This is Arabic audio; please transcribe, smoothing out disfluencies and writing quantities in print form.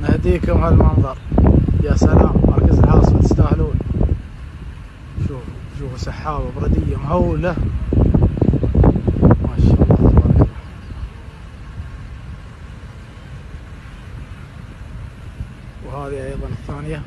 نهديكم هالمنظر. يا سلام، مركز العاصمة تستاهلون. شوفوا سحابة بردية مهولة، ما شاء الله تبارك الله. وهذه أيضا الثانية.